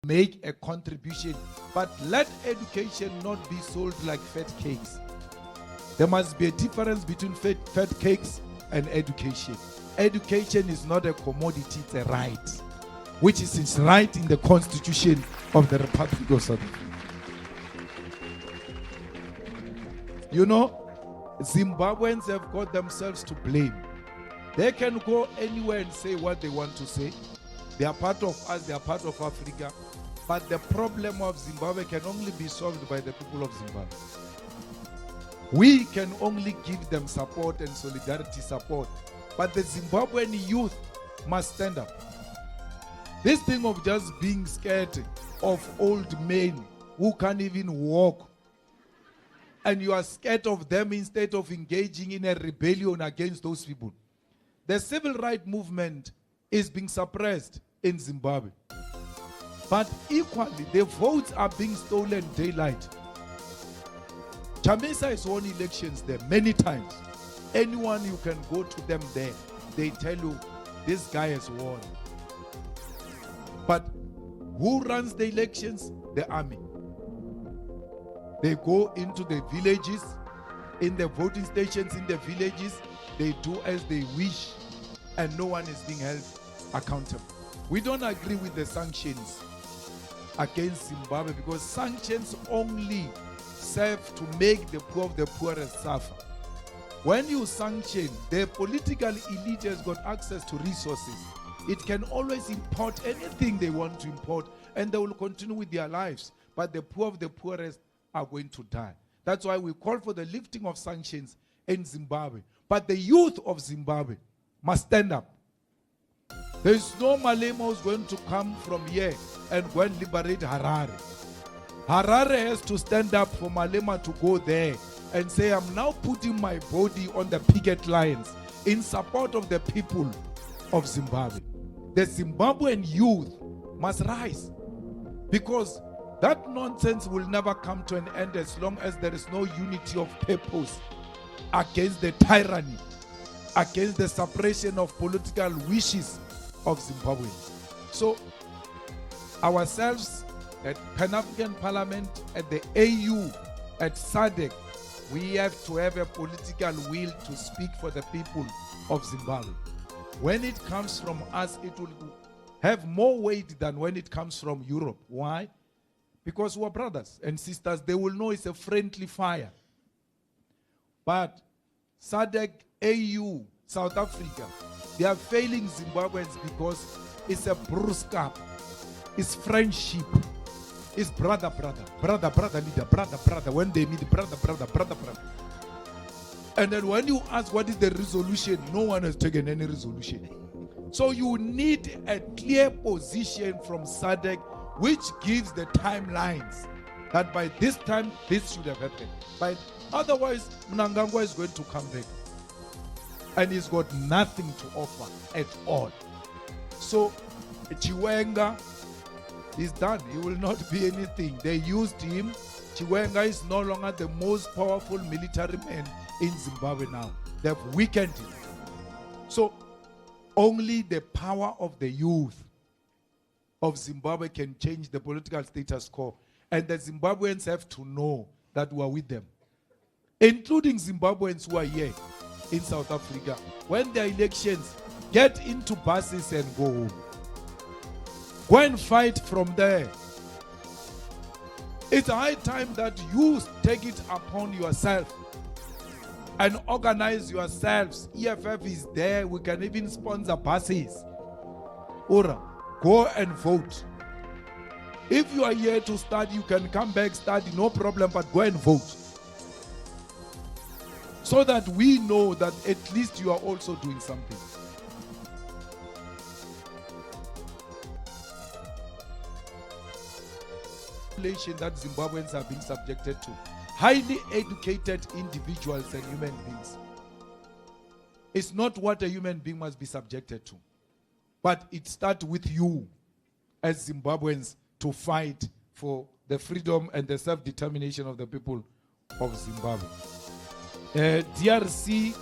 make a contribution, but let education not be sold like fat cakes. There must be a difference between fat cakes and education. Education is not a commodity, it's a right, which is right in the Constitution of the Republic of South Africa. You know, Zimbabweans have got themselves to blame. They can go anywhere and say what they want to say. They are part of us, they are part of Africa. But the problem of Zimbabwe can only be solved by the people of Zimbabwe. We can only give them support and solidarity support. But the Zimbabwean youth must stand up. This thing of just being scared of old men who can't even walk, and you are scared of them instead of engaging in a rebellion against those people. The civil rights movement is being suppressed in Zimbabwe. But equally, the votes are being stolen daylight. Chamisa has won elections there many times. Anyone you can go to them there, they tell you, this guy has won. But who runs the elections? The army. They go into the villages, in the voting stations in the villages, they do as they wish, and no one is being held accountable. We don't agree with the sanctions against Zimbabwe because sanctions only serve to make the poor of the poorest suffer. When you sanction, the political elite has got access to resources. It can always import anything they want to import, and they will continue with their lives. But the poor of the poorest are going to die. That's why we call for the lifting of sanctions in Zimbabwe. But the youth of Zimbabwe must stand up. There is no Malema who's going to come from here and go and liberate Harare. Harare has to stand up for Malema to go there and say, I'm now putting my body on the picket lines in support of the people of Zimbabwe. The Zimbabwean youth must rise, because that nonsense will never come to an end as long as there is no unity of purpose against the tyranny, against the suppression of political wishes of Zimbabwe. So, ourselves at Pan-African Parliament, at the AU, at SADC, we have to have a political will to speak for the people of Zimbabwe. When it comes from us, it will have more weight than when it comes from Europe. Why? Because we're brothers and sisters. They will know it's a friendly fire. But SADC, AU, South Africa, they are failing Zimbabweans because it's a bruska, it's friendship, it's brother, leader, brother. When they meet, brother. And then when you ask what is the resolution, no one has taken any resolution. So you need a clear position from SADC which gives the timelines that by this time this should have happened. But otherwise, Mnangagwa is going to come back and he's got nothing to offer at all. So Chiwenga is done. He will not be anything. They used him. Chiwenga is no longer the most powerful military man in Zimbabwe now. They've weakened him. So only the power of the youth of Zimbabwe can change the political status quo. And the Zimbabweans have to know that we are with them, including Zimbabweans who are here in South Africa. When there are elections, get into buses and go home. Go and fight from there. It's high time that you take it upon yourself and organize yourselves. EFF is there. We can even sponsor buses. Ora, go and vote. If you are here to study, you can come back, study, no problem, but go and vote. So that we know that at least you are also doing something. That Zimbabweans are being subjected to. Highly educated individuals and human beings. It's not what a human being must be subjected to. But it starts with you as Zimbabweans to fight for the freedom and the self-determination of the people of Zimbabwe. DRC